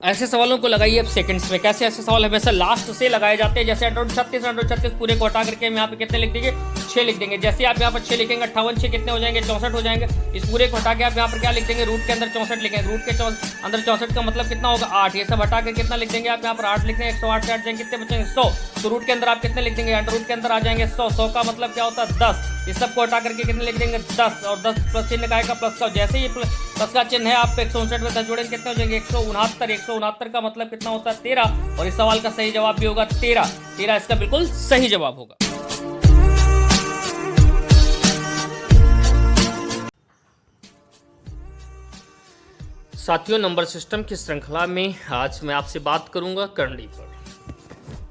ऐसे सवालों को लगाइए अब सेकंड्स में। कैसे ऐसे सवाल हमेशा लास्ट से लगाए जाते हैं। जैसे 136 पूरे को हटा करके हम यहाँ पे कितने लिख देंगे, 6 लिख देंगे। जैसे आप यहाँ पर 6 लिखेंगे, 58 6 कितने हो जाएंगे, 64 हो जाएंगे। इस पूरे को हटा के आप यहाँ पर क्या लिख देंगे, रूट के अंदर 64 लिखेंगे। रूट के अंदर 64 का मतलब कितना होगा, 8। ये सब हटा के कितना लिख देंगे आप यहाँ पर 8 लिख देंगे। 108 से 8 जाएंगे, कितने बचेंगे, 100। तो रूट के अंदर आप कितने लिख देंगे, अंडर रूट के अंदर आ जाएंगे 100। 100 का मतलब क्या होता है, 10। इस सब को हटा करके कितने लिख देंगे, 10। और 10 प्लस चिन्ह का आएगा प्लस का। जैसे ही प्लस का चिन्ह है आप 159 में 10 जोड़ेंगे, कितने हो जाएंगे, 169। 169 का मतलब कितना होता है, 13। और इस सवाल का सही जवाब भी होगा 13। 13 इसका बिल्कुल सही जवाब होगा। साथियों, नंबर सिस्टम की श्रृंखला में आज मैं आपसे बात करूंगा करणी पर।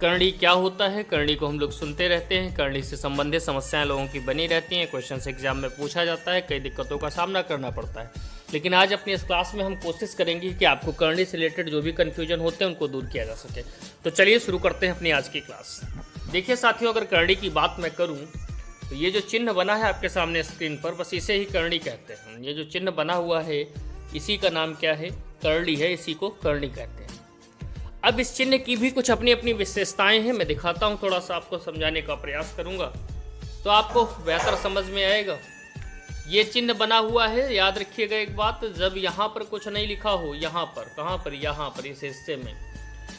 करणी क्या होता है, करणी को हम लोग सुनते रहते हैं, करणी से संबंधित समस्याएं लोगों की बनी रहती हैं, क्वेश्चन एग्जाम में पूछा जाता है, कई दिक्कतों का सामना करना पड़ता है। लेकिन आज अपनी इस क्लास में हम कोशिश करेंगे कि आपको करणी से रिलेटेड जो भी कन्फ्यूजन होते हैं उनको दूर किया जा सके। तो चलिए शुरू करते हैं अपनी आज की क्लास। देखिए साथियों, अगर करणी की बात मैं करूँ तो ये जो चिन्ह बना है आपके सामने स्क्रीन पर, बस इसे ही करणी कहते हैं। ये जो चिन्ह बना हुआ है इसी का नाम क्या है, करणी है, इसी को करणी कहते हैं। अब इस चिन्ह की भी कुछ अपनी अपनी विशेषताएं हैं, मैं दिखाता हूं, थोड़ा सा आपको समझाने का प्रयास करूंगा तो आपको बेहतर समझ में आएगा। ये चिन्ह बना हुआ है, याद रखिएगा एक बात, जब यहाँ पर कुछ नहीं लिखा हो, यहाँ पर, कहाँ पर, यहाँ पर इस हिस्से में,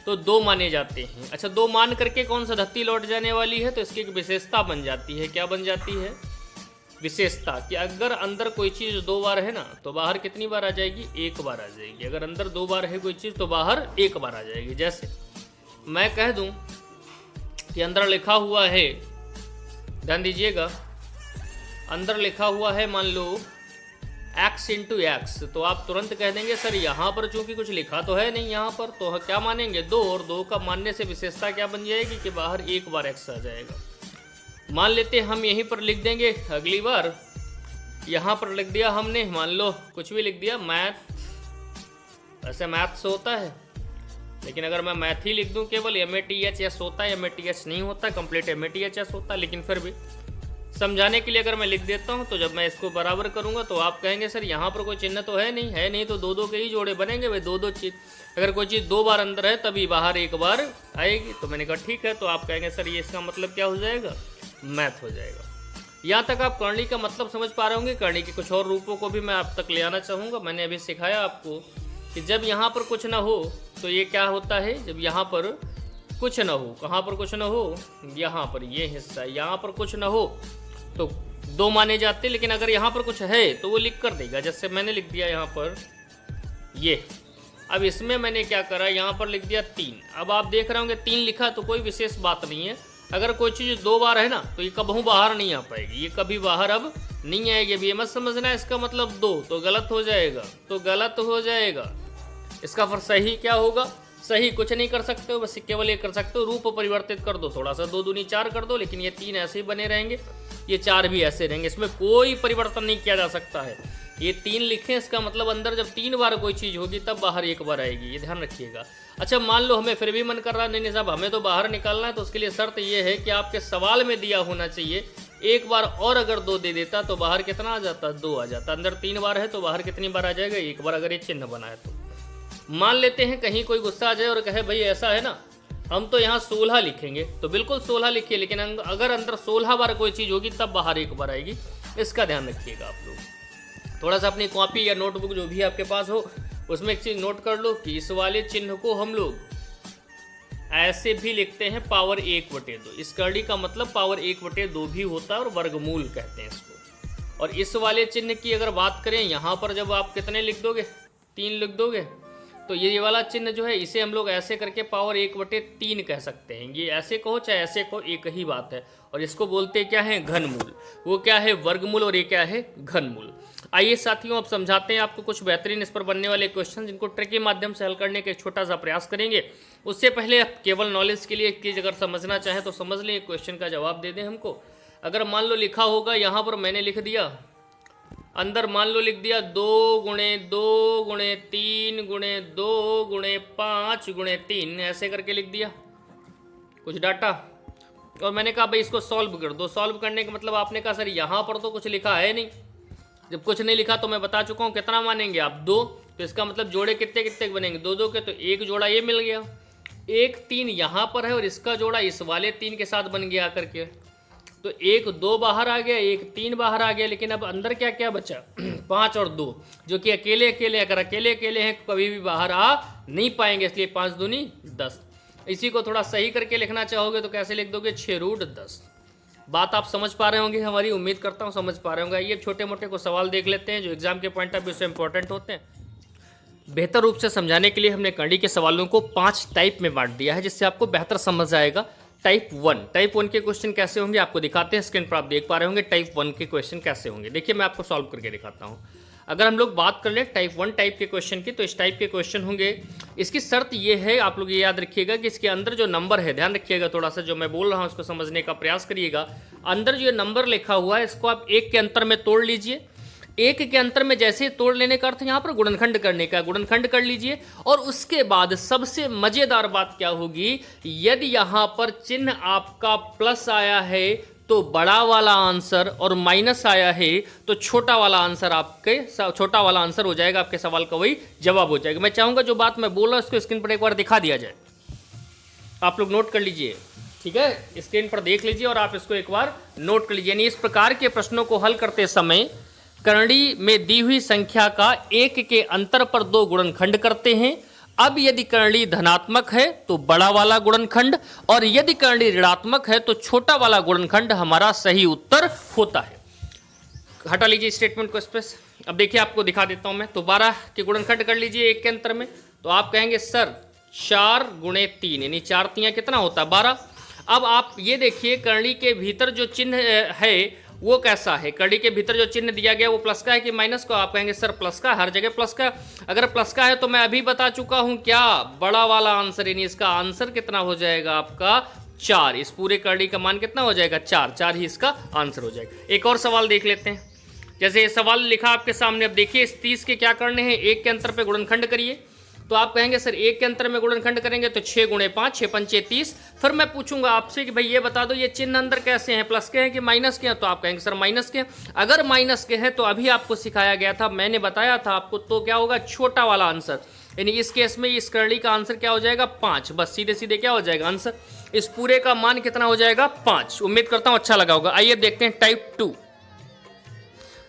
तो 2 माने जाते हैं। अच्छा, 2 मान करके कौन सा धत्ती लौट जाने वाली है, तो इसकी एक विशेषता बन जाती है। क्या बन जाती है, विशेषता, कि अगर अंदर कोई चीज़ 2 बार है ना तो बाहर कितनी बार आ जाएगी, 1 बार आ जाएगी। अगर अंदर 2 बार है कोई चीज़ तो बाहर 1 बार आ जाएगी। जैसे मैं कह दूं कि अंदर लिखा हुआ है, ध्यान दीजिएगा, अंदर लिखा हुआ है मान लो x इंटू एक्स, तो आप तुरंत कह देंगे सर यहाँ पर चूंकि कुछ लिखा तो है नहीं यहाँ पर, तो क्या मानेंगे, 2। और 2 का मानने से विशेषता क्या बन जाएगी कि बाहर 1 बार x आ जाएगा। मान लेते हम यहीं पर लिख देंगे, अगली बार यहाँ पर लिख दिया हमने, मान लो कुछ भी लिख दिया, मैथ। ऐसे मैथ्स होता है, लेकिन अगर मैं मैथ ही लिख दूँ केवल, MATHS होता है, MATH नहीं होता, कंप्लीट MATHS होता है। लेकिन फिर भी समझाने के लिए अगर मैं लिख देता हूँ तो जब मैं इसको बराबर करूँगा तो आप कहेंगे सर यहाँ पर कोई चिन्ह तो है नहीं तो 2-2 के ही जोड़े बनेंगे भाई, 2-2 चीज, अगर कोई चीज़ 2 बार अंदर है तभी बाहर 1 बार आएगी। तो मैंने कहा ठीक है, तो आप कहेंगे सर ये इसका मतलब क्या हो जाएगा, मैथ हो जाएगा। यहाँ तक आप करणी का मतलब समझ पा रहे होंगे। करणी के कुछ और रूपों को भी मैं आप तक ले आना चाहूँगा। मैंने अभी सिखाया आपको कि जब यहाँ पर कुछ ना हो तो ये क्या होता है, जब यहाँ पर कुछ ना हो, कहाँ पर कुछ ना हो, यहाँ पर ये हिस्सा, यहाँ पर कुछ ना हो तो 2 माने जाते। लेकिन अगर यहाँ पर कुछ है तो वो लिख कर देगा। जैसे मैंने लिख दिया यहाँ पर ये, अब इसमें मैंने क्या करा, यहाँ पर लिख दिया 3। अब आप देख रहे होंगे 3 लिखा तो कोई विशेष बात नहीं है। अगर कोई चीज़ 2 बार है ना तो ये कभी बाहर नहीं आ पाएगी, ये कभी बाहर अब नहीं आएगी। अब ये मत समझना है इसका मतलब 2 तो गलत हो जाएगा, तो गलत हो जाएगा। इसका फिर सही क्या होगा, सही कुछ नहीं कर सकते हो, बस केवल ये कर सकते हो, रूप परिवर्तित कर दो थोड़ा सा, 2 दूनी 4 कर दो। लेकिन ये 3 ऐसे ही बने रहेंगे, ये 4 भी ऐसे रहेंगे, इसमें कोई परिवर्तन नहीं किया जा सकता है। ये 3 लिखें, इसका मतलब अंदर जब 3 बार कोई चीज़ होगी तब बाहर 1 बार आएगी, ये ध्यान रखिएगा। अच्छा, मान लो हमें फिर भी मन कर रहा है नहीं साहब हमें तो बाहर निकालना है, तो उसके लिए शर्त ये है कि आपके सवाल में दिया होना चाहिए 1 बार, और अगर 2 दे देता तो बाहर कितना आ जाता, 2 आ जाता। अंदर 3 बार है तो बाहर कितनी बार आ जाएगा, 1 बार, अगर ये चिन्ह बना है तो। मान लेते हैं कहीं कोई गुस्सा आ जाए और कहे भाई ऐसा है ना, हम तो यहाँ 16 लिखेंगे, तो बिल्कुल 16 लिखिए, लेकिन अगर अंदर 16 बार कोई चीज़ होगी तब बाहर 1 बार आएगी। इसका ध्यान रखिएगा आप लोग। थोड़ा सा अपनी कॉपी या नोटबुक जो भी आपके पास हो उसमें एक चीज़ नोट कर लो कि इस वाले चिन्ह को हम लोग ऐसे भी लिखते हैं पावर 1/2। इस करणी का मतलब पावर 1/2 भी होता है और वर्गमूल कहते हैं इसको। और इस वाले चिन्ह की अगर बात करें, यहाँ पर जब आप कितने लिख दोगे, 3 लिख दोगे, तो ये वाला चिन्ह जो है इसे हम लोग ऐसे करके पावर 1/3 कह सकते हैं। ये ऐसे कहो चाहे ऐसे कहो, एक ही बात है। और इसको बोलते क्या है, घनमूल। वो क्या है, वर्गमूल, और ये क्या है, घनमूल। आइए साथियों, अब समझाते हैं आपको कुछ बेहतरीन इस पर बनने वाले क्वेश्चन, जिनको ट्रिक के माध्यम से हल करने का एक छोटा सा प्रयास करेंगे। उससे पहले केवल नॉलेज के लिए एक चीज़ अगर समझना चाहें तो समझ लें, क्वेश्चन का जवाब दे दें हमको। अगर मान लो लिखा होगा यहाँ पर, मैंने लिख दिया अंदर, मान लो लिख दिया 2 × 2 × 3 × 2 × 5 × 3, ऐसे करके लिख दिया कुछ डाटा। और मैंने कहा भाई इसको सॉल्व कर दो। सॉल्व करने का मतलब आपने कहा सर यहाँ पर तो कुछ लिखा है नहीं। जब कुछ नहीं लिखा तो मैं बता चुका हूँ कितना मानेंगे आप, 2। तो इसका मतलब जोड़े कितने कितने बनेंगे, 2 के, तो एक जोड़ा ये मिल गया, एक 3 यहाँ पर है और इसका जोड़ा इस वाले 3 के साथ बन गया आकर के, तो एक 2 बाहर आ गया, एक 3 बाहर आ गया, लेकिन अब अंदर क्या क्या बचा 5 और 2, जो कि अकेले अकेले, अगर अकेले अकेले हैं कभी भी बाहर आ नहीं पाएंगे, इसलिए 5 दूनी 10। इसी को थोड़ा सही करके लिखना चाहोगे तो कैसे लिख दोगे, 6√10। बात आप समझ पा रहे होंगे, हमारी उम्मीद करता हूँ समझ पा रहे होंगे। ये छोटे मोटे को सवाल देख लेते हैं जो एग्जाम के पॉइंट ऑफ व्यू से इंपॉर्टेंट होते हैं। बेहतर रूप से समझाने के लिए हमने करंडी के सवालों को 5 टाइप में बांट दिया है, जिससे आपको बेहतर समझ आएगा। टाइप 1 के क्वेश्चन कैसे होंगे आपको दिखाते हैं, स्क्रीन पर आप देख पा रहे होंगे टाइप 1 के क्वेश्चन कैसे होंगे। देखिए मैं आपको सॉल्व करके दिखाता हूँ। अगर हम लोग बात कर ले टाइप 1 टाइप के क्वेश्चन की, तो इस टाइप के क्वेश्चन होंगे। इसकी शर्त ये है, आप लोग ये याद रखिएगा कि इसके अंदर जो नंबर है, ध्यान रखिएगा थोड़ा सा, जो मैं बोल रहा हूँ उसको समझने का प्रयास करिएगा। अंदर जो नंबर लिखा हुआ है इसको आप 1 के अंतर में तोड़ लीजिए। 1 के अंतर में जैसे तोड़ लेने का अर्थ यहाँ पर गुणनखंड करने का, गुणनखंड कर लीजिए। और उसके बाद सबसे मजेदार बात क्या होगी, यदि यहाँ पर चिन्ह आपका प्लस आया है तो बड़ा वाला आंसर, और माइनस आया है तो छोटा वाला आंसर, छोटा वाला आंसर हो जाएगा, आपके सवाल का वही जवाब हो जाएगा। मैं चाहूंगा जो बात मैं बोल रहा हूं उसको स्क्रीन पर एक बार दिखा दिया जाए, आप लोग नोट कर लीजिए, ठीक है, स्क्रीन पर देख लीजिए और आप इसको एक बार नोट कर लीजिए। यानी इस प्रकार के प्रश्नों को हल करते समय करंडी में दी हुई संख्या का 1 के अंतर पर 2 गुणनखंड करते हैं। अब यदि करंडी धनात्मक है तो बड़ा वाला गुणनखंड, और यदि करंडी ऋणात्मक है तो छोटा वाला गुणनखंड हमारा सही उत्तर होता है। हटा लीजिए स्टेटमेंट को इस पे। अब देखिए आपको दिखा देता हूं मैं। तो 12 के गुणनखंड कर लीजिए 1 के अंतर में, तो आप कहेंगे सर 4 × 3 यानी 4 3 कितना होता है 12। अब आप ये देखिए करंडी के भीतर जो चिन्ह है वो कैसा है, करंडी के भीतर जो चिन्ह दिया गया वो प्लस का है कि माइनस का। आप कहेंगे सर प्लस का, हर जगह प्लस का। अगर प्लस का है तो मैं अभी बता चुका हूं क्या, बड़ा वाला आंसर, यानी इसका आंसर कितना हो जाएगा आपका 4। इस पूरे करंडी का मान कितना हो जाएगा 4 ही इसका आंसर हो जाएगा। एक और सवाल देख लेते हैं। जैसे ये सवाल लिखा आपके सामने, अब देखिए इस 30 के क्या करने हैं, 1 के अंतर पे गुणनखंड करिए। तो आप कहेंगे सर 1 के अंतर में गुणनखंड करेंगे तो 6 × 5 6 5 30। फिर मैं पूछूंगा आपसे कि भाई ये बता दो ये चिन्ह अंदर कैसे हैं, प्लस के हैं कि माइनस के हैं, तो आप कहेंगे सर माइनस के। अगर माइनस के हैं तो अभी आपको सिखाया गया था, मैंने बताया था आपको, तो क्या होगा छोटा वाला आंसर, यानी इस केस में इस करंडी का आंसर क्या हो जाएगा 5। बस सीधे सीधे क्या हो जाएगा आंसर, इस पूरे का मान कितना हो जाएगा 5। उम्मीद करता हूं अच्छा लगा होगा। आइए देखते हैं टाइप 2।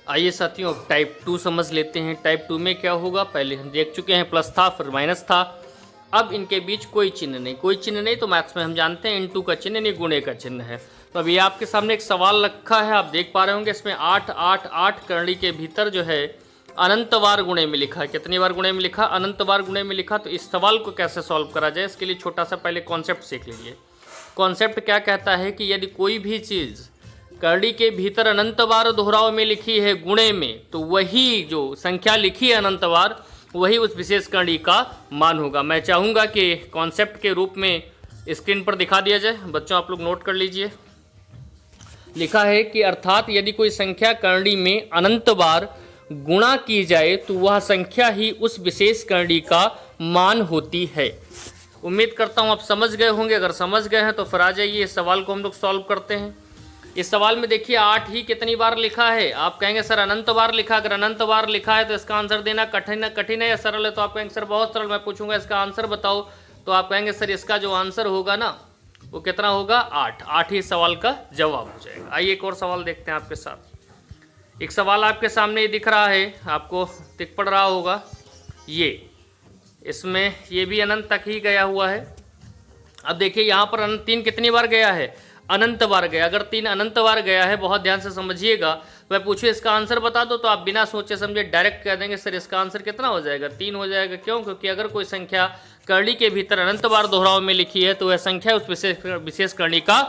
आइए साथियों टाइप 2 समझ लेते हैं। टाइप 2 में क्या होगा, पहले हम देख चुके हैं, प्लस था फिर माइनस था। अब इनके बीच कोई चिन्ह नहीं, कोई चिन्ह नहीं, तो मैथ्स में हम जानते हैं इनटू का चिन्ह नहीं गुणे का चिन्ह है। तो अब ये आपके सामने एक सवाल रखा है, आप देख पा रहे होंगे इसमें 8 8 8 करंडी के भीतर जो है अनंत बार गुणे में लिखा है। कितनी बार गुणे में लिखा, अनंत बार गुणे में लिखा। तो इस सवाल को कैसे सॉल्व करा जाए, इसके लिए छोटा सा पहले कॉन्सेप्ट सीख लीजिए। कॉन्सेप्ट क्या कहता है कि यदि कोई भी चीज़ करंडी के भीतर अनंत बार दोहराव में लिखी है गुणे में, तो वही जो संख्या लिखी है अनंत बार वही उस विशेष करंडी का मान होगा। मैं चाहूँगा कि कॉन्सेप्ट के रूप में स्क्रीन पर दिखा दिया जाए। बच्चों आप लोग नोट कर लीजिए। लिखा है कि अर्थात यदि कोई संख्या करंडी में अनंत बार गुणा की जाए तो वह संख्या ही उस विशेष करंडी का मान होती है। उम्मीद करता हूँ आप समझ गए होंगे। अगर समझ गए हैं तो फिर आ जाइए इस सवाल को हम लोग सॉल्व करते हैं। इस सवाल में देखिए 8 ही कितनी बार लिखा है, आप कहेंगे सर अनंत बार लिखा। अगर अनंत बार लिखा है तो इसका आंसर देना कठिन है या सरल है, तो आप कहेंगे सर बहुत सरल। मैं पूछूंगा इसका आंसर बताओ, तो आप कहेंगे सर इसका जो आंसर होगा ना वो कितना होगा 8 ही सवाल का जवाब हो जाएगा। आइए एक और सवाल देखते हैं आपके साथ। एक सवाल आपके सामने दिख रहा है, आपको दिख पड़ रहा होगा ये, इसमें ये भी अनंत तक ही गया हुआ है। अब देखिए यहाँ पर अनंत 3 कितनी बार गया है, अनंत बार गया। अगर 3 अनंत बार गया है, बहुत ध्यान से समझिएगा, मैं पूछूँ इसका आंसर बता दो, तो आप बिना सोचे समझे डायरेक्ट कह देंगे सर इसका आंसर कितना हो जाएगा 3 हो जाएगा। क्यों? क्योंकि अगर कोई संख्या करणी के भीतर अनंत बार दोहराव में लिखी है तो वह संख्या उस विशेष करणी का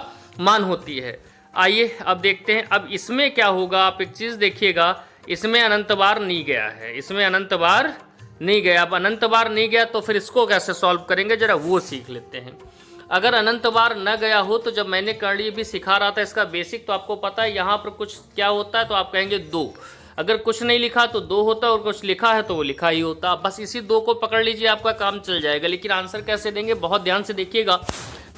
मान होती है। आइए अब देखते हैं। अब इसमें क्या होगा, आप एक चीज़ देखिएगा, इसमें अनंत बार नहीं गया है, इसमें अनंत बार नहीं गया। अब अनंत बार नहीं गया तो फिर इसको कैसे सॉल्व करेंगे, जरा वो सीख लेते हैं। अगर अनंत बार न गया हो तो जब मैंने करणी भी सिखा रहा था इसका बेसिक, तो आपको पता है यहाँ पर कुछ क्या होता है, तो आप कहेंगे 2। अगर कुछ नहीं लिखा तो 2 होता है, और कुछ लिखा है तो वो लिखा ही होता। बस इसी 2 को पकड़ लीजिए, आपका काम चल जाएगा। लेकिन आंसर कैसे देंगे, बहुत ध्यान से देखिएगा,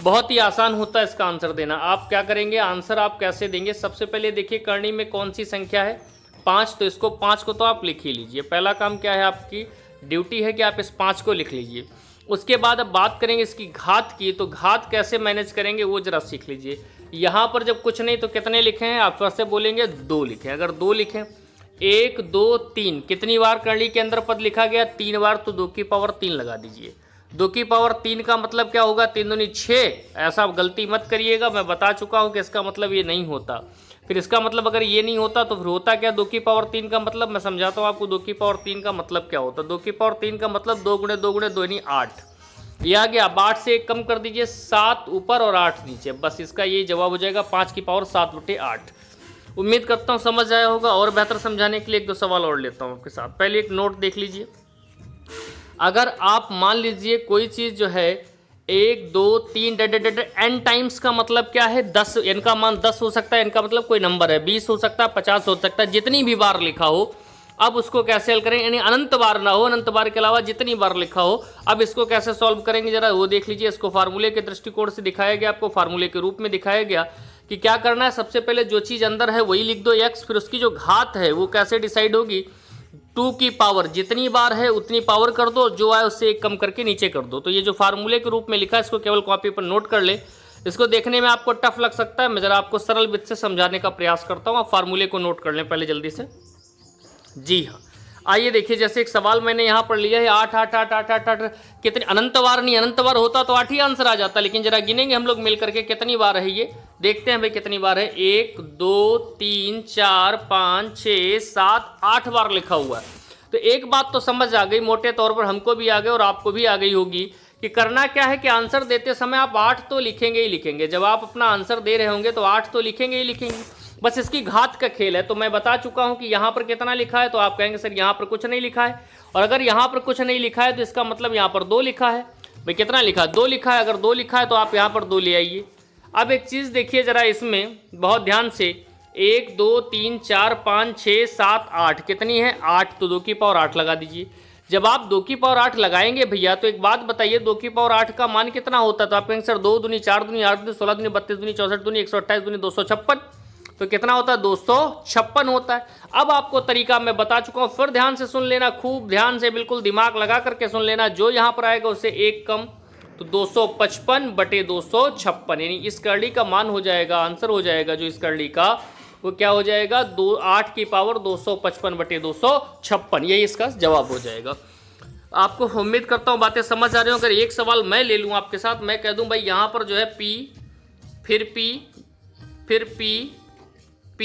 बहुत ही आसान होता है इसका आंसर देना। आप क्या करेंगे, आंसर आप कैसे देंगे, सबसे पहले देखिए करणी में कौन सी संख्या है 5, तो इसको 5 को तो आप लिख ही लीजिए। पहला काम क्या है आपकी, ड्यूटी है कि आप इस 5 को लिख लीजिए। उसके बाद अब बात करेंगे इसकी घात की, तो घात कैसे मैनेज करेंगे वो जरा सीख लीजिए। यहाँ पर जब कुछ नहीं तो कितने लिखे हैं, आप फिर से बोलेंगे 2 लिखें। अगर 2 लिखें, 1 2 3 कितनी बार करली के अंदर पद लिखा गया, 3 बार, तो 2 की पावर 3 लगा दीजिए। 2 की पावर 3 का मतलब क्या होगा, 3 दूनी 6। ऐसा गलती मत करिएगा, मैं बता चुका हूँ कि इसका मतलब ये नहीं होता। फिर इसका मतलब अगर ये नहीं होता तो फिर होता क्या, 2 की पावर 3 का मतलब, मैं समझाता हूँ आपको 2 की पावर 3 का मतलब क्या होता है। 2 की पावर 3 का मतलब 2 गुणे 2 गुणे 2 यानी 8। ये आ गया। अब 8 से 1 कम कर दीजिए, 7 ऊपर और 8 नीचे, बस इसका ये जवाब हो जाएगा 5 की पावर 7/8। उम्मीद करता हूँ समझ आया होगा। और बेहतर समझाने के लिए 1-2 सवाल और लेता हूँ आपके साथ। पहले एक नोट देख लीजिए। अगर आप मान लीजिए कोई चीज़ जो है 1 2 3 n टाइम्स का मतलब क्या है, 10, n का मान 10 हो सकता है, n का मतलब कोई नंबर है, 20 हो सकता है, 50 हो सकता है, जितनी भी बार लिखा हो। अब उसको कैसे हल करें, यानी अनंत बार ना हो, अनंत बार के अलावा जितनी बार लिखा हो। अब इसको कैसे सॉल्व करेंगे जरा वो देख लीजिए। इसको फार्मूले के दृष्टिकोण से दिखाया गया, आपको फार्मूले के रूप में दिखाया गया कि क्या करना है। सबसे पहले जो चीज़ अंदर है वही लिख दो x, फिर उसकी जो घात है वो कैसे डिसाइड होगी, 2 की पावर जितनी बार है उतनी पावर कर दो, जो आए उससे 1 कम करके नीचे कर दो। तो ये जो फार्मूले के रूप में लिखा है इसको केवल कॉपी पर नोट कर ले। इसको देखने में आपको टफ लग सकता है, मैं जरा आपको सरल विधि से समझाने का प्रयास करता हूँ। आप फार्मूले को नोट कर लें पहले जल्दी से। जी हाँ, आइए देखिए, जैसे एक सवाल मैंने यहाँ पर लिया है 8 8 8 8 8 8 कितनी, अनंत बार नहीं, अनंत बार होता तो 8 ही आंसर आ जाता, लेकिन जरा गिनेंगे हम लोग मिल करके कितनी बार है ये, देखते हैं भाई कितनी बार है। 1 2 3 4 5 6 7 8 बार लिखा हुआ है। तो एक बात तो समझ आ गई, मोटे तौर पर हमको भी आ गई और आपको भी आ गई होगी कि करना क्या है कि आंसर देते समय आप 8 तो लिखेंगे ही लिखेंगे। जब आप अपना आंसर दे रहे होंगे तो 8 तो लिखेंगे ही लिखेंगे, बस इसकी घात का खेल है। तो मैं बता चुका हूं कि यहां पर कितना लिखा है, तो आप कहेंगे सर यहां पर कुछ नहीं लिखा है, और अगर यहां पर कुछ नहीं लिखा है तो इसका मतलब यहां पर 2 लिखा है। भाई कितना लिखा है, 2 लिखा है। अगर 2 लिखा है तो आप यहां पर 2 ले आइए। अब एक चीज़ देखिए जरा इसमें बहुत ध्यान से, 1 2 3 4 5 6 7 8 कितनी है, 8, तो 2 की पावर 8 लगा दीजिए। जब आप 2 की पावर 8 लगाएंगे भैया, तो एक बात बताइए 2 की पावर 8 का मान कितना होता है, तो आप कहेंगे सर 2 दूनी 4 दूनी 8 दूनी 16 दूनी 32 दूनी 64 दूनी 128 दूनी 256, तो कितना होता है, 256 होता है। अब आपको तरीका मैं बता चुका हूं, फिर ध्यान से सुन लेना, खूब ध्यान से बिल्कुल दिमाग लगा करके सुन लेना। जो यहां पर आएगा उससे 1 कम, तो 255/256, यानी इस करली का मान हो जाएगा, आंसर हो जाएगा जो इस करली का, वो क्या हो जाएगा, 8 की पावर 255/256, यही इसका जवाब हो जाएगा। आपको उम्मीद करता हूँ बातें समझ आ रही हो। अगर एक सवाल मैं ले लूँ आपके साथ, मैं कह दूँ भाई यहाँ पर जो है P, फिर P, फिर P, P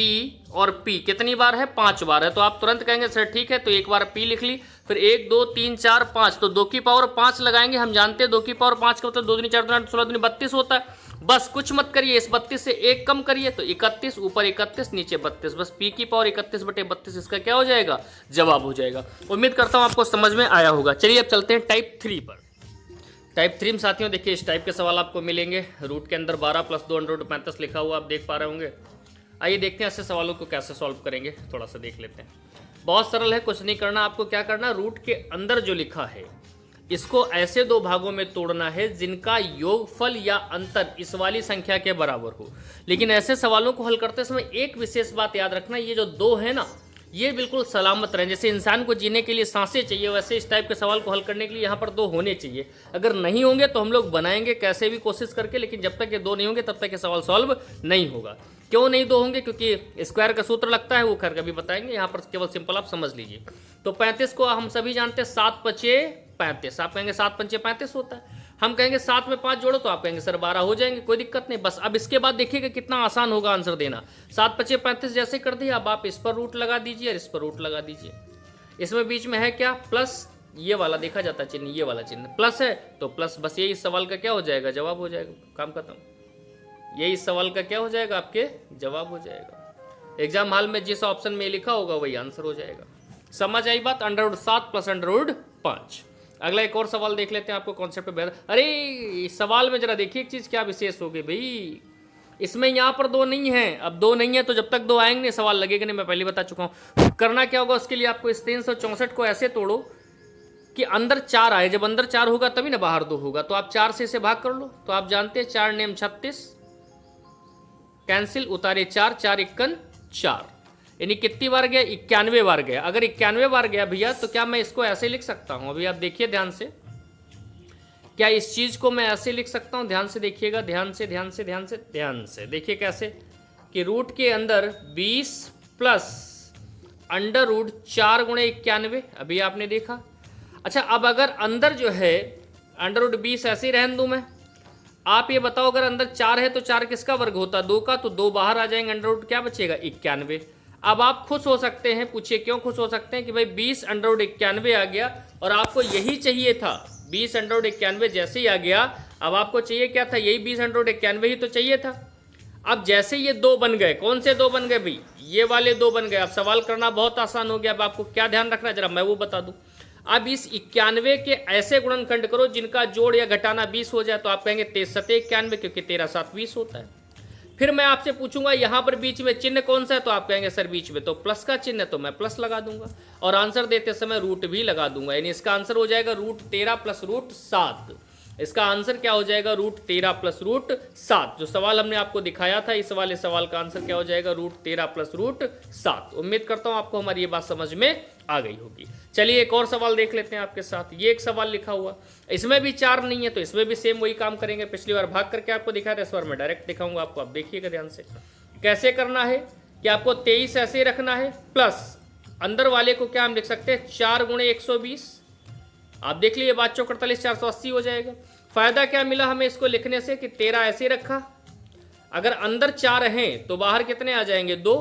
और P कितनी बार है, 5 बार है, तो आप तुरंत कहेंगे सर ठीक है, तो एक बार P लिख ली, फिर 1 2 3 4 5, तो 2 की पावर 5 लगाएंगे। हम जानते हैं 2 की पावर 5 का मतलब 2 दूनी 4 दूनी 8 16 दूनी 32 होता है। बस कुछ मत करिए, इस 32 से 1 कम करिए, तो 31, ऊपर 31 नीचे 32, बस P की पावर 31/32 इसका क्या हो जाएगा, जवाब हो जाएगा। उम्मीद करता हूँ आपको समझ में आया होगा। चलिए अब चलते हैं टाइप 3 पर। टाइप 3 में साथियों देखिए इस टाइप के सवाल आपको मिलेंगे। रूट के अंदर 12 + 2 √35 लिखा हुआ आप देख पा रहे होंगे। आइए देखते हैं ऐसे सवालों को कैसे सॉल्व करेंगे, थोड़ा सा देख लेते हैं। बहुत सरल है, कुछ नहीं करना आपको। क्या करना, रूट के अंदर जो लिखा है इसको ऐसे 2 भागों में तोड़ना है जिनका योगफल या अंतर इस वाली संख्या के बराबर हो। लेकिन ऐसे सवालों को हल करते समय एक विशेष बात याद रखना, ये जो 2 है ना, ये बिल्कुल सलामत रहें। जैसे इंसान को जीने के लिए सांसें चाहिए, वैसे इस टाइप के सवाल को हल करने के लिए यहाँ पर 2 होने चाहिए। अगर नहीं होंगे तो हम लोग बनाएंगे कैसे भी कोशिश करके, लेकिन जब तक ये 2 नहीं होंगे तब तक ये सवाल सॉल्व नहीं होगा। क्यों नहीं 2 होंगे, क्योंकि स्क्वायर का सूत्र लगता है, वो खैर कभी बताएंगे। यहाँ पर केवल सिंपल आप समझ लीजिए। तो 35 को हम सभी जानते हैं 7 × 5 = 35। आप कहेंगे 7 × 5 = 35 होता है। हम कहेंगे 7 में 5 जोड़ो, तो आप कहेंगे सर 12 हो जाएंगे, कोई दिक्कत नहीं। बस अब इसके बाद देखिएगा कितना आसान होगा आंसर देना। 7 × 5 = 35 जैसे कर दिया, अब आप इस पर रूट लगा दीजिए और इस पर रूट लगा दीजिए। इसमें बीच में है क्या, प्लस, ये वाला देखा जाता है चिन्ह, ये वाला चिन्ह प्लस है तो प्लस, बस यही इस सवाल का क्या हो जाएगा, जवाब हो जाएगा, काम खत्म। यही इस सवाल का क्या हो जाएगा, आपके जवाब हो जाएगा। एग्जाम हॉल में जिस ऑप्शन में लिखा होगा वही आंसर हो जाएगा। समझ आई बात, √7 + √5। अगला एक और सवाल देख लेते हैं, आपको कॉन्सेप्ट पे बेहतर। अरे इस सवाल में जरा देखिए एक चीज क्या विशेष हो गई भाई, इसमें यहाँ पर 2 नहीं है। अब 2 नहीं है तो जब तक 2 आएंगे नहीं सवाल लगेगा नहीं, मैं पहले बता चुका हूँ। करना क्या होगा उसके लिए, आपको इस 364 को ऐसे तोड़ो कि अंदर 4 आए। जब अंदर 4 होगा तभी ना बाहर 2 होगा, तो आप 4 से इसे भाग कर लो। तो आप जानते हैं 4 नेम 36, कैंसिल, उतारे 4, 4 × 1 = 4। यानी कितनी बार गया, 91 बार गया। अगर 91 बार गया भैया तो क्या मैं इसको ऐसे लिख सकता हूं? अभी आप देखिए ध्यान से, क्या इस चीज को मैं ऐसे लिख सकता हूं? ध्यान से देखिएगा, ध्यान से ध्यान से ध्यान से ध्यान से देखिए कैसे, कि रूट के अंदर 20 प्लस अंडर रूट 4 गुणे 91, अभी आपने देखा। अच्छा, अब अगर अंदर जो है अंडर रूट 20 ऐसे ही रहने दूं मैं, आप ये बताओ अगर अंदर 4 है तो 4 किसका वर्ग होता? 2 का, तो 2 बाहर आ जाएंगे, अंडर रूट क्या बचेगा? 91। अब आप खुश हो सकते हैं, पूछिए क्यों खुश हो सकते हैं? कि भाई 20 अंडर रूट 91 आ गया और आपको यही चाहिए था। 20 अंडर रूट 91 जैसे ही आ गया, अब आपको चाहिए क्या था? यही 20 अंडर रूट 91 ही तो चाहिए था। अब जैसे ये 2 बन गए, कौन से 2 बन गए भाई? ये वाले 2 बन गए। अब सवाल करना बहुत आसान हो गया। अब आपको क्या ध्यान रखना है जरा मैं वो बता दूं। अब इस 91 के ऐसे गुणनखंड करो जिनका जोड़ या घटाना 20 हो जाए, तो आप कहेंगे 23 सते 91, क्योंकि 13 7 20 होता है। फिर मैं आपसे पूछूंगा यहां पर बीच में चिन्ह कौन सा है, तो आप कहेंगे सर बीच में तो प्लस का चिन्ह है, तो मैं प्लस लगा दूंगा और आंसर देते समय रूट भी लगा दूंगा। यानी इसका आंसर हो जाएगा रूट 13 प्लस रूट 7। इसका आंसर क्या हो जाएगा? Root 13 plus root 7। जो सवाल हमने आपको दिखाया था, इस वाले सवाल का आंसर क्या हो जाएगा? Root 13 plus root 7। उम्मीद करता हूं आपको हमारी ये बात समझ में आ गई होगी। चलिए एक और सवाल देख लेते हैं आपके साथ। ये एक सवाल लिखा हुआ, इसमें भी 4 नहीं है तो इसमें भी सेम वही काम करेंगे। पिछली बार भाग करके आपको दिखाया था, इस बार मैं डायरेक्ट दिखाऊंगा आपको। आप देखिएगा ध्यान से कैसे करना है। कि आपको 23 ऐसे रखना है, प्लस अंदर वाले को क्या हम लिख सकते हैं? 4 गुणे 120। आप देख लीजिए, 5 चौक 48, 480 हो जाएगा। फायदा क्या मिला हमें इसको लिखने से? कि 13 ऐसे रखा, अगर अंदर 4 हैं तो बाहर कितने आ जाएंगे? 2,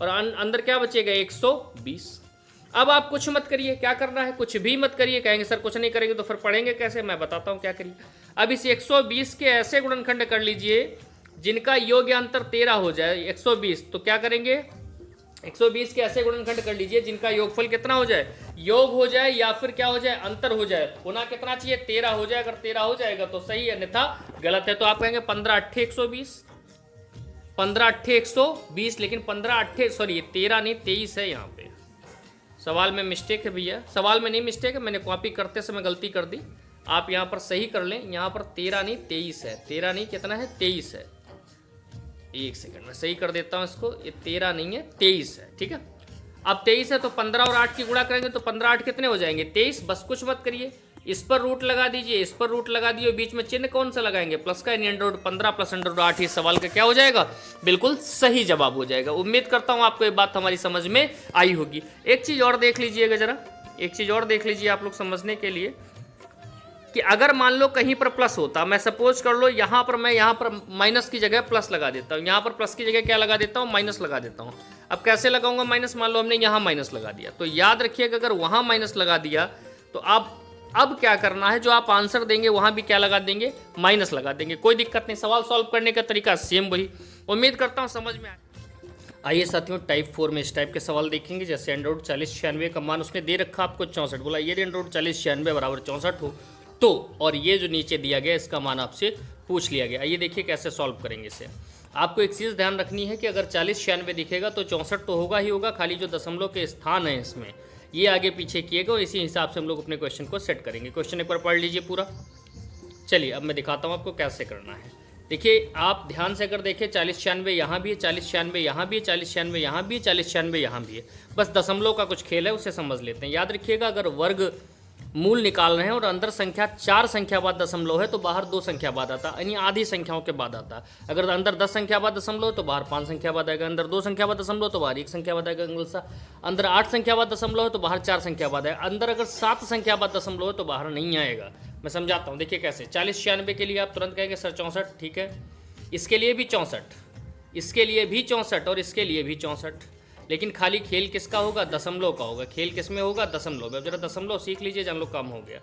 और अंदर क्या बचेगा? 120। अब आप कुछ मत करिए, क्या करना है? कुछ भी मत करिए। कहेंगे सर कुछ नहीं करेंगे तो फिर पढ़ेंगे कैसे? मैं बताता हूं क्या करिए। अब इस 120 के ऐसे गुणनखंड कर लीजिए जिनका योग या अंतर 13 हो जाए। 120 तो क्या करेंगे? 120 के ऐसे गुणनखंड कर लीजिए जिनका योगफल कितना हो जाए? योग हो जाए या फिर क्या हो जाए? अंतर हो जाए। होना कितना चाहिए? 13 हो जाए। अगर 13 हो जाएगा तो सही है, अन्यथा गलत है। तो आप कहेंगे 15 8 120, 15 8 120। लेकिन 15 8 सॉरी 13 नहीं 23 है। यहाँ पे सवाल में मिस्टेक है भैया, सवाल में नहीं मिस्टेक है, मैंने कॉपी करते समय गलती कर दी। आप यहाँ पर सही कर लें, यहाँ पर 13 नहीं 23 है। 13 नहीं कितना है? 23 है। एक सेकंड में सही कर देता हूँ इसको। ये 13 नहीं है 23 है, ठीक है। अब 23 है तो 15 और 8 की गुणा करेंगे तो 15 8 कितने हो जाएंगे? 23। बस कुछ मत करिए, इस पर रूट लगा दीजिए, इस पर रूट लगा दिए, बीच में चिन्ह कौन सा लगाएंगे? प्लस का। यानी under root 15 plus under root 8 इस सवाल का क्या हो जाएगा? बिल्कुल सही जवाब हो जाएगा। उम्मीद करता हूँ आपको ये बात हमारी समझ में आई होगी। एक चीज़ और देख लीजिएगा जरा, एक चीज़ और देख लीजिए आप लोग समझने के लिए, कि अगर मान लो कहीं पर प्लस होता, मैं सपोज कर लो यहाँ पर मैं यहाँ पर माइनस की जगह प्लस लगा देता हूँ, यहाँ पर प्लस की जगह क्या लगा देता हूँ? माइनस लगा देता हूँ। अब कैसे लगाऊंगा माइनस? मान लो हमने यहाँ माइनस लगा दिया, तो याद रखिएगा अगर वहाँ माइनस लगा दिया तो आप अब क्या करना है? जो आप आंसर देंगे वहाँ भी क्या लगा देंगे? माइनस लगा देंगे। कोई दिक्कत नहीं, सवाल सॉल्व करने का तरीका सेम वही। उम्मीद करता हूँ समझ में आए। आइए साथियों, टाइप 4 में इस टाइप के सवाल देखेंगे। जैसे अंडर रूट 40 96 का मान उसने दे रखा आपको 64, बोला ये अंडर रूट 40 96 बराबर 64 हो तो, और ये जो नीचे दिया गया इसका मान आपसे पूछ लिया गया। ये देखिए कैसे सॉल्व करेंगे इसे। आपको एक चीज़ ध्यान रखनी है कि अगर 40 96 दिखेगा तो 64 तो होगा ही होगा, खाली जो दशमलव के स्थान है इसमें ये आगे पीछे किएगा और इसी हिसाब से हम लोग अपने क्वेश्चन को सेट करेंगे। क्वेश्चन एक बार पढ़ लीजिए पूरा। चलिए अब मैं दिखाता हूँ आपको कैसे करना है। देखिए आप ध्यान से अगर देखें 40 96 यहाँ भी है, 40 96 यहाँ भी है, 40 96 यहाँ भी है, 40 96 यहाँ भी है। बस दशमलव का कुछ खेल है, उसे समझ लेते हैं। याद रखिएगा अगर वर्ग मूल निकाल रहे हैं और अंदर संख्या 4 संख्या बाद दशमलव है तो बाहर 2 संख्या बाद आता है, यानी आधी संख्याओं के बाद आता है। अगर अंदर 10 संख्या बाद दशमलव तो बाहर 5 संख्या बाद आएगा, अंदर 2 संख्या बाद दशमलव तो बाहर 1 संख्या बाद आएगा, अंदर 8 संख्या बाद दशमलव है तो बाहर 4 संख्या बाद आएगा, अंदर अगर 7 संख्या बाद दशमलव है तो बाहर नहीं आएगा। मैं समझाता हूँ, देखिए कैसे। 40 96 के लिए आप तुरंत कहेंगे सर 64, ठीक है। इसके लिए भी 64, इसके लिए भी 64 और इसके लिए भी 64, लेकिन खाली खेल किसका होगा? दशमलव का होगा। खेल किस में होगा? दशमलव। अब जरा दशमलव सीख लीजिए, जान लो काम हो गया।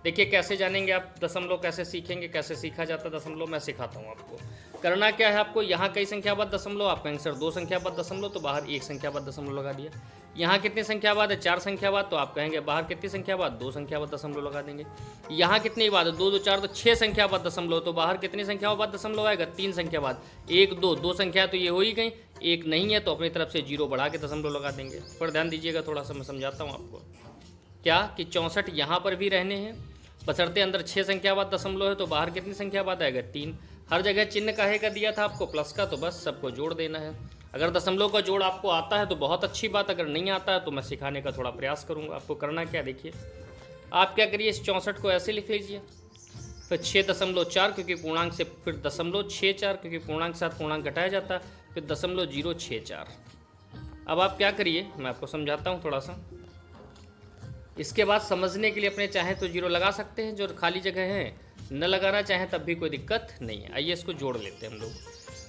देखिए कैसे जानेंगे आप दशमलव, कैसे सीखेंगे, कैसे सीखा जाता है दशमलव, मैं सिखाता हूँ आपको। करना क्या है आपको? यहाँ कई संख्या बाद दशमलव, आप कहेंगे सर 2 संख्या बाद दशमलव तो बाहर 1 संख्या बाद दशमलव लगा दिया। यहाँ कितनी संख्या बाद है? 4 संख्या बाद, तो आप कहेंगे बाहर कितनी संख्या बाद? 2 संख्या बाद दशमलव लगा देंगे। यहाँ कितनी बाद है? 2 2 4 तो 6 संख्या बाद दशमलव, तो बाहर कितनी संख्याओं बाद दशमलव आएगा? 3 संख्या बाद। 1 2 2 संख्या तो ये हो ही गई, 1 नहीं है तो अपनी तरफ से 0 बढ़ा के दशमलव लगा देंगे। पर ध्यान दीजिएगा थोड़ा सा, मैं समझाता हूँ आपको। क्या कि 64 यहाँ पर भी रहने हैं, बशर्ते अंदर 6 संख्या बाद दशमलव है तो बाहर कितनी संख्या बाद आएगा? 3। हर जगह चिन्ह काहे का दिया था आपको? प्लस का, तो बस सबको जोड़ देना है। अगर दशमलव का जोड़ आपको आता है तो बहुत अच्छी बात, अगर नहीं आता है तो मैं सिखाने का थोड़ा प्रयास करूँगा। आपको करना क्या, देखिए आप क्या करिए, इस 64 को ऐसे लिख लीजिए, फिर 6.4 क्योंकि पूर्णांक से, फिर 0.64 क्योंकि पूर्णांक के साथ पूर्णांक घटाया जाता है, फिर 0.064। अब आप क्या करिए, मैं आपको समझाता हूँ थोड़ा सा। इसके बाद समझने के लिए अपने चाहे तो 0 लगा सकते हैं, जो खाली जगह है, न लगाना चाहें तब भी कोई दिक्कत नहीं है। आइए इसको जोड़ लेते हैं हम लोग।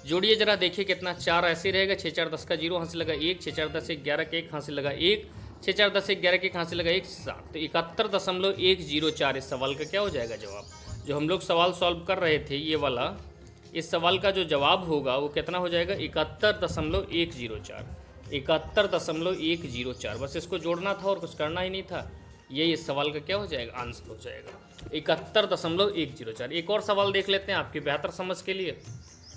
जोड़िए जरा, देखिए कितना, 4 ऐसे रहेगा, 6 4 10 का 0, यहाँ से लगा 1, 6 4 10 11 का 1, यहाँ से लगा 1, 6 4 10 11 के, यहाँ से लगा 1 7, तो 71.104 इस सवाल का क्या हो जाएगा जवाब। जो हम लोग सवाल सॉल्व कर रहे थे ये वाला, इस सवाल का जो जवाब होगा वो कितना हो जाएगा, 71.104, 71.104। बस इसको जोड़ना था और कुछ करना ही नहीं था, ये इस सवाल का क्या हो जाएगा, आंसर हो जाएगा 71.104। एक और सवाल देख लेते हैं आपकी बेहतर समझ के लिए।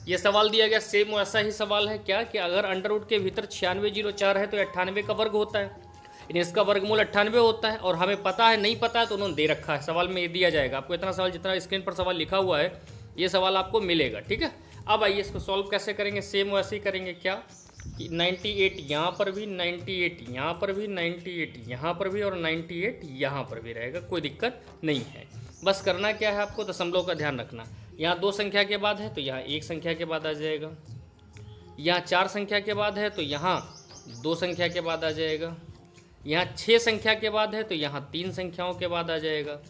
ये सवाल दिया गया सेम वैसा ही सवाल है, क्या कि अगर अंडर रूट के भीतर 9604 है तो 98 का वर्ग होता है, यानी इसका वर्गमूल 98 होता है। और हमें पता है, नहीं पता है तो उन्होंने दे रखा है, सवाल में ये दिया जाएगा आपको। इतना सवाल जितना स्क्रीन पर सवाल लिखा हुआ है ये सवाल आपको मिलेगा, ठीक है। अब आइए इसको सॉल्व कैसे करेंगे, सेम वैसे ही करेंगे, क्या कि 98 यहाँ पर भी, 98 यहाँ पर भी, 98 यहाँ पर भी और 98 यहाँ पर भी रहेगा, कोई दिक्कत नहीं है। बस करना क्या है आपको, दशमलव का ध्यान रखना। यहाँ 2 संख्या के बाद है तो यहाँ 1 संख्या के बाद आ जाएगा, यहाँ 4 संख्या के बाद है तो यहाँ 2 संख्या के बाद आ जाएगा, यहाँ 6 संख्या के बाद है तो यहाँ 3 संख्याओं के बाद आ जाएगा,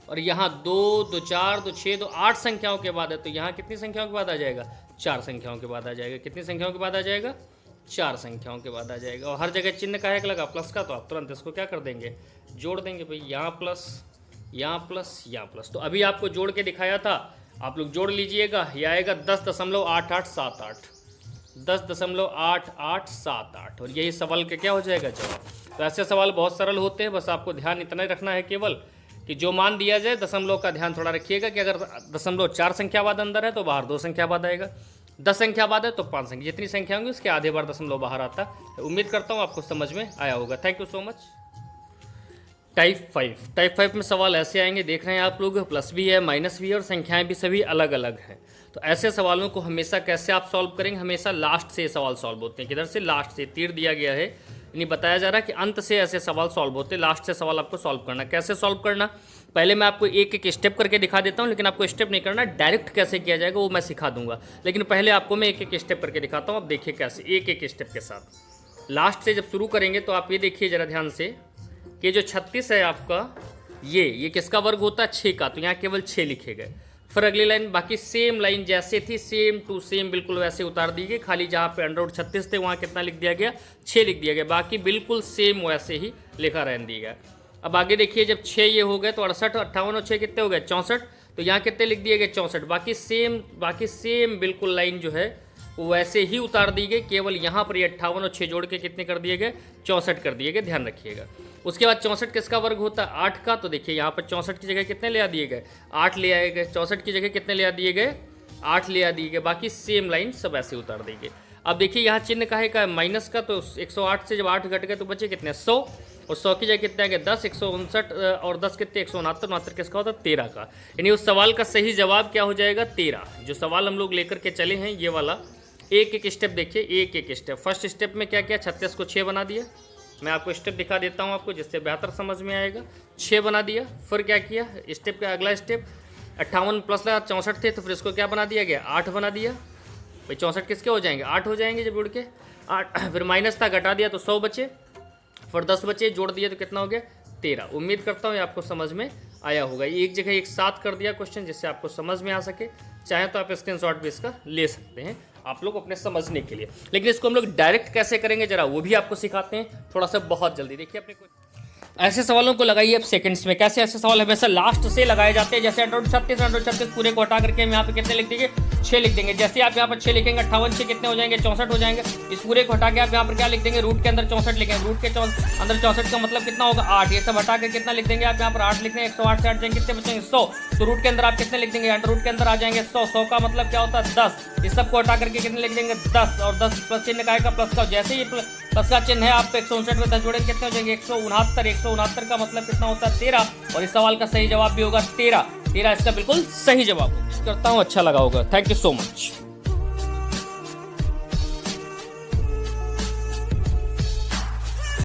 और यहाँ 2 2 4 2 6 2 8 संख्याओं के बाद है तो यहाँ कितनी संख्याओं के बाद आ जाएगा, 4 संख्याओं के बाद आ जाएगा। कितनी संख्याओं के बाद आ जाएगा, 4 संख्याओं के बाद आ जाएगा। और हर जगह चिन्ह का एक लगा प्लस का, तो आप तुरंत इसको क्या कर देंगे, जोड़ देंगे भाई, यहाँ प्लस, यहाँ प्लस, यहाँ प्लस। तो अभी आपको जोड़ के दिखाया था, आप लोग जोड़ लीजिएगा, यह आएगा 10.8878, 10.8878, और यही सवाल का क्या हो जाएगा जवाब। तो ऐसे सवाल बहुत सरल होते हैं, बस आपको ध्यान इतना ही रखना है केवल कि जो मान दिया जाए, दशमलव का ध्यान थोड़ा रखिएगा कि अगर 0.4 संख्या बाद अंदर है तो बाहर 2 संख्या बाद आएगा, 10 संख्या बाद है तो 5 संख्या, जितनी संख्या होंगी उसके आधे बार दशमलव बाहर आता है। उम्मीद करता हूँ आपको समझ में आया होगा। Thank you so much. Type 5 में सवाल ऐसे आएंगे, देख रहे हैं आप लोग, प्लस भी है, माइनस भी है और संख्याएं भी सभी अलग अलग हैं। तो ऐसे सवालों को हमेशा कैसे आप सॉल्व करेंगे, हमेशा लास्ट से सवाल सॉल्व होते हैं। किधर से, लास्ट से, तीर दिया गया है, यानी बताया जा रहा है कि अंत से ऐसे सवाल सॉल्व होते हैं, लास्ट से सवाल आपको सॉल्व करना। कैसे सॉल्व करना, पहले मैं आपको एक एक स्टेप करके दिखा देता हूं, लेकिन आपको स्टेप नहीं करना, डायरेक्ट कैसे किया जाएगा वो मैं सिखा दूंगा। लेकिन पहले आपको मैं एक एक स्टेप करके दिखाता हूं, आप देखिए कैसे, एक एक स्टेप के साथ। लास्ट से जब शुरू करेंगे तो आप ये देखिए जरा ध्यान से कि जो 36 है आपका, ये किसका वर्ग होता है, 6 का, तो यहाँ केवल 6 लिखे गए। फिर अगली लाइन, बाकी सेम लाइन जैसे थी, सेम टू सेम बिल्कुल वैसे उतार दी गई, खाली जहाँ पे अंडर रूट 36 थे वहाँ कितना लिख दिया गया, 6 लिख दिया गया, बाकी बिल्कुल सेम वैसे ही लिखा रहने दिया गया। अब आगे देखिए, जब 6 ये हो गए तो 68, 58 और 6 कितने हो गए, 64, तो यहाँ कितने लिख दिए गए, 64। बाकी सेम बिल्कुल लाइन जो है वो वैसे ही उतार दी गई, केवल यहाँ पर ये 58 और 6 जोड़ के कितने कर दिए गए, 64 कर दिए गए, ध्यान रखिएगा। उसके बाद 64 किसका वर्ग होता है, 8 का, तो देखिए यहाँ पर 64 की जगह कितने ले आ दिए गए, 8 ले आए गए, 64 की जगह कितने ले आ दिए गए, 8 ले आ दिए गए, बाकी सेम लाइन सब ऐसे उतार दी गई। अब देखिए यहाँ चिन्ह काहे का है, माइनस का, तो 108 से जब 8 घट गए तो बचे कितने, 100, और 100 की जगह कितने आ गए, 10, 159 और 10 कितने, 169, 69 किसका होता है, 13 का। यानी उस सवाल का सही जवाब क्या हो जाएगा, 13। जो सवाल हम लोग लेकर के चले हैं ये वाला, एक एक स्टेप देखिए, एक एक स्टेप। फर्स्ट स्टेप में क्या किया, 36 को 6 बना दिया, मैं आपको स्टेप दिखा देता हूँ आपको जिससे बेहतर समझ में आएगा। 6 बना दिया, फिर क्या किया, स्टेप का अगला स्टेप 58 प्लस 64 थे तो फिर इसको क्या बना दिया गया, 8 बना दिया भाई। 64 किसके हो जाएंगे, 8 हो जाएंगे जब जुड़ के 8, फिर माइनस था, घटा दिया तो 100 बचे, फिर 10 बचे, जोड़ दिया तो कितना हो गया, 13। उम्मीद करता हूँ ये आपको समझ में आया होगा। एक जगह एक साथ कर दिया क्वेश्चन जिससे आपको समझ में आ सके, चाहे तो आप स्क्रीनशॉट भी इसका ले सकते हैं आप लोग अपने समझने के लिए। लेकिन इसको हम लोग डायरेक्ट कैसे करेंगे जरा वो भी आपको सिखाते हैं थोड़ा सा, बहुत जल्दी। देखिए अपने ऐसे सवालों को लगाइए अब सेकंड्स में। कैसे ऐसे सवाल हमेशा लास्ट से लगाए जाते हैं, जैसे 36 पूरे को हटा करके हम यहाँ पे कितने लिख देंगे, 6 लिख देंगे। जैसे आप यहाँ पर 6 लिखेंगे, 58 6 कितने हो जाएंगे, 64 हो जाएंगे। इस पूरे को हटा के आप यहाँ पर क्या लिख देंगे, रूट के अंदर 64 लिखेंगे, रूट के अंदर 64 का मतलब कितना होगा, 8। ये सब हटा के कितना लिख देंगे आप यहाँ पर, 8 लिख देंगे, 108 से 8 जाएंगे, कितने बचेंगे, 100। तो रूट के अंदर आप कितने लिख देंगे, अंडर रूट के अंदर आ जाएंगे 100। 100 का मतलब क्या होता है, 10। इस सब को हटा करके कितने लिख देंगे, 10, और 10 प्लस चिन्ह का आएगा प्लस का। जैसे ही प्लस का चिन्ह है आप 159 में 10 जोड़ेंगे कितने हो जाएंगे, 169। 169 का मतलब कितना होता है, 13। और इस सवाल का सही जवाब भी होगा 13। 13 इसका बिल्कुल सही जवाब होगा। करता हूँ अच्छा लगा होगा। Thank you so much.